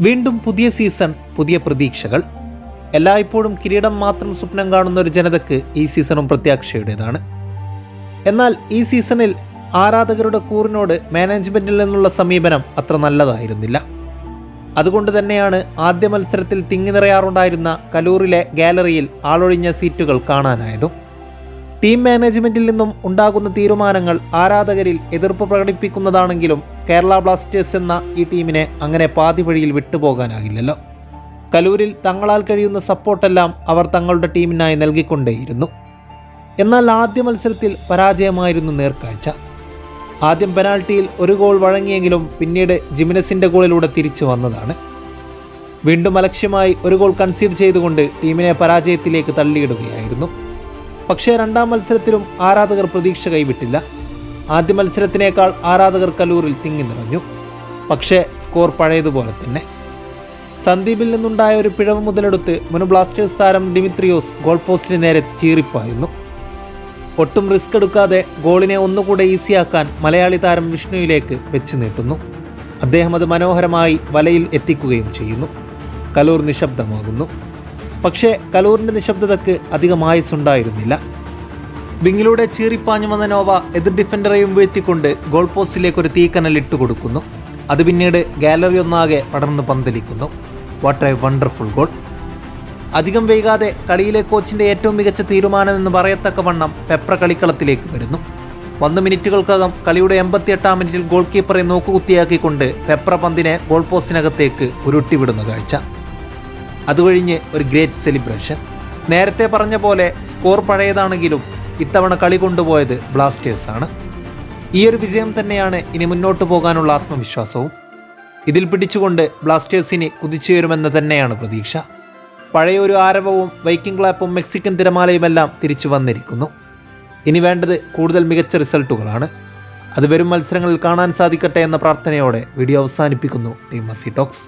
വീണ്ടും പുതിയ സീസൺ, പുതിയ പ്രതീക്ഷകൾ. എല്ലായ്പ്പോഴും കിരീടം മാത്രം സ്വപ്നം കാണുന്ന ഒരു ജനതയ്ക്ക് ഈ സീസണും പ്രത്യാശയുടേതാണ്. എന്നാൽ ഈ സീസണിൽ ആരാധകരുടെ കൂറിനോട് മാനേജ്മെൻറ്റിൽ നിന്നുള്ള സമീപനം അത്ര നല്ലതായിരുന്നില്ല. അതുകൊണ്ട് തന്നെയാണ് ആദ്യ മത്സരത്തിൽ തിങ്ങി നിറയാറുണ്ടായിരുന്ന കലൂറിലെ ഗാലറിയിൽ ആളൊഴിഞ്ഞ സീറ്റുകൾ കാണാനായതും. ടീം മാനേജ്മെൻറ്റിൽ നിന്നും ഉണ്ടാകുന്ന തീരുമാനങ്ങൾ ആരാധകരിൽ എതിർപ്പ് പ്രകടിപ്പിക്കുന്നതാണെങ്കിലും കേരള ബ്ലാസ്റ്റേഴ്സ് എന്ന ഈ ടീമിനെ അങ്ങനെ പാതി വഴിയിൽ വിട്ടുപോകാനാകില്ലല്ലോ. കലൂരിൽ തങ്ങളാൽ കഴിയുന്ന സപ്പോർട്ടെല്ലാം അവർ തങ്ങളുടെ ടീമിനായി നൽകിക്കൊണ്ടേയിരുന്നു. എന്നാൽ ആദ്യ മത്സരത്തിൽ പരാജയമായിരുന്നു നേർക്കാഴ്ച. ആദ്യം പെനാൽറ്റിയിൽ ഒരു ഗോൾ വഴങ്ങിയെങ്കിലും പിന്നീട് ജിമിനസിൻ്റെ ഗോളിലൂടെ തിരിച്ചു വന്നതാണ്. വീണ്ടും അലക്ഷ്യമായി ഒരു ഗോൾ കൺസീഡ് ചെയ്തുകൊണ്ട് ടീമിനെ പരാജയത്തിലേക്ക് തള്ളിയിടുകയായിരുന്നു. പക്ഷേ രണ്ടാം മത്സരത്തിലും ആരാധകർ പ്രതീക്ഷ കൈവിട്ടില്ല. ആദ്യ മത്സരത്തിനേക്കാൾ ആരാധകർ കലൂരിൽ തിങ്ങി നിറഞ്ഞു. പക്ഷേ സ്കോർ പഴയതുപോലെ തന്നെ. സന്ദീപിൽ നിന്നുണ്ടായ ഒരു പിഴവ് മുതലെടുത്ത് മുൻ ബ്ലാസ്റ്റേഴ്സ് താരം ഡിമിത്രിയോസ് ഗോൾ പോസ്റ്റിന് നേരെ ചീറിപ്പായുന്നു. ഒട്ടും റിസ്ക് എടുക്കാതെ ഗോളിനെ ഒന്നുകൂടെ ഈസിയാക്കാൻ മലയാളി താരം വിഷ്ണുവിലേക്ക് വെച്ച് നീട്ടുന്നു. അദ്ദേഹം അത് മനോഹരമായി വലയിൽ എത്തിക്കുകയും ചെയ്യുന്നു. കലൂർ നിശബ്ദമാകുന്നു. പക്ഷേ കലൂറിൻ്റെ നിശബ്ദതയ്ക്ക് അധികം ആയുസ്സുണ്ടായിരുന്നില്ല. വിങ്ങിലൂടെ ചീറിപ്പാഞ്ഞു വന്ന നോവ എതിർ ഡിഫൻഡറെയും വീഴ്ത്തിക്കൊണ്ട് ഗോൾ പോസ്റ്റിലേക്ക് ഒരു തീക്കനൽ ഇട്ടുകൊടുക്കുന്നു. അത് പിന്നീട് ഗാലറി ഒന്നാകെ പടർന്ന് പന്തലിക്കുന്നു. What a wonderful goal! അധികം വൈകാതെ കളിയിലെ കോച്ചിൻ്റെ ഏറ്റവും മികച്ച തീരുമാനമെന്ന് പറയത്തക്കവണ്ണം പെപ്ര കളിക്കളത്തിലേക്ക് വരുന്നു. 1 മിനിറ്റുകൾക്കകം കളിയുടെ 88-ാം മിനിറ്റിൽ ഗോൾ കീപ്പറെ നോക്കുകുത്തിയാക്കിക്കൊണ്ട് പെപ്ര പന്തിനെ ഗോൾ പോസ്റ്റിനകത്തേക്ക് ഉരുട്ടിവിടുന്ന കാഴ്ച. അതുകഴിഞ്ഞ് ഒരു ഗ്രേറ്റ് സെലിബ്രേഷൻ. നേരത്തെ പറഞ്ഞ പോലെ സ്കോർ പഴയതാണെങ്കിലും ഇത്തവണ കളി കൊണ്ടുപോയത് ബ്ലാസ്റ്റേഴ്സാണ്. ഈ ഒരു വിജയം തന്നെയാണ് ഇനി മുന്നോട്ട് പോകാനുള്ള ആത്മവിശ്വാസവും. ഇതിൽ പിടിച്ചുകൊണ്ട് ബ്ലാസ്റ്റേഴ്സിന് കുതിച്ചുയരുമെന്ന് തന്നെയാണ് പ്രതീക്ഷ. പഴയൊരു ആരവവും വൈക്കിംഗ് ക്ലാപ്പും മെക്സിക്കൻ തിരമാലയുമെല്ലാം തിരിച്ചു വന്നിരിക്കുന്നു. ഇനി വേണ്ടത് കൂടുതൽ മികച്ച റിസൾട്ടുകളാണ്. അത് വരും മത്സരങ്ങളിൽ കാണാൻ സാധിക്കട്ടെ എന്ന പ്രാർത്ഥനയോടെ വീഡിയോ അവസാനിപ്പിക്കുന്നു ടീം മസി ടോക്സ്.